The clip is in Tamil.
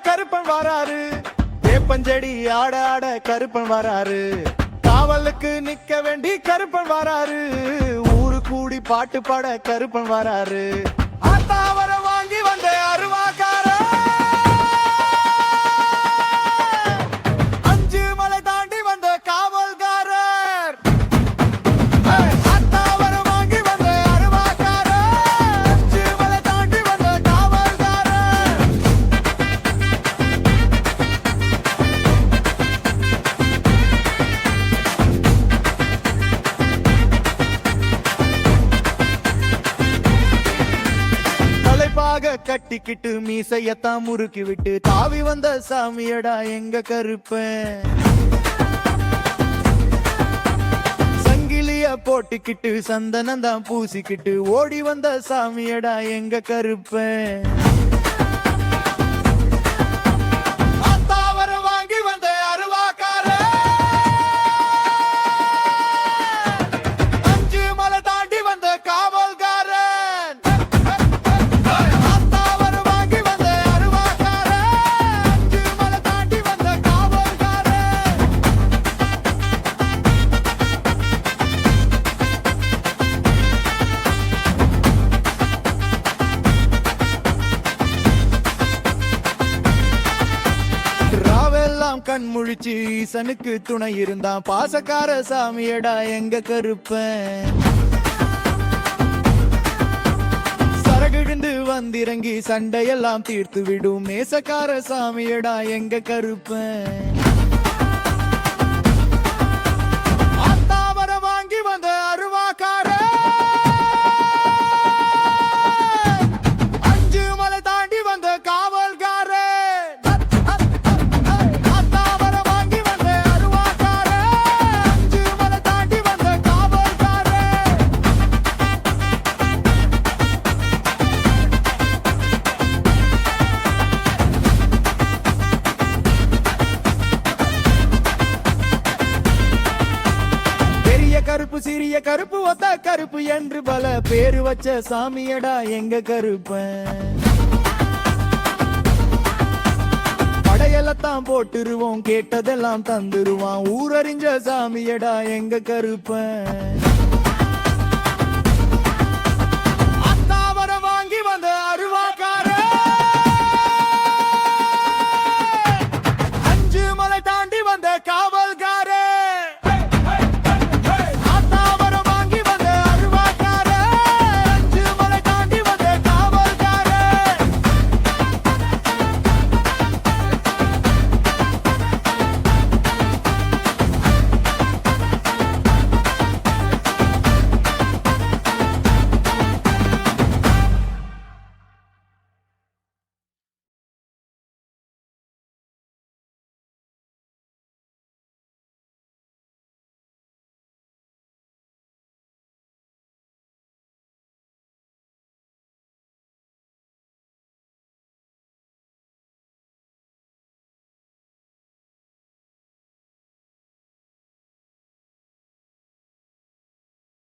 கருப்பன் வராரு. வேப்பஞ்செடி ஆட ஆட கருப்பன் வராரு. காவலுக்கு நிக்க வேண்டி கருப்பன் வராரு. ஊரு கூடி பாட்டு பாட கருப்பன் வராரு. ஆத்தாவர வாங்கி வந்த அருவாக்கார கட்டிக்கிட்டு மீசையத்தான் முறுக்கி விட்டு தாவி வந்த சாமியடா எங்க கருப்பன். சங்கிலிய போட்டுக்கிட்டு சந்தனந்தான் பூசிக்கிட்டு ஓடி வந்த சாமியடா எங்க கருப்பன். கண் முழிச்சு ஈசனுக்கு துணை இருந்தான் பாசக்கார சாமியடா எங்க கருப்பன். சரகிழுந்து வந்திறங்கி சண்டையெல்லாம் தீர்த்து விடும் நேசக்கார சாமியடா எங்க கருப்பன். ஆத்தாவர வாங்கி வந்த அருவாக்கார கருப்பு சிறிய கருப்பு ஒத்த கருப்பு என்று பல பேரு வச்ச சாமியடா எங்க கருப்பன். படையெல்லாம் போட்டுருவோம் கேட்டதெல்லாம் தந்துருவான் ஊரறிஞ்ச சாமியடா எங்க கருப்பன்.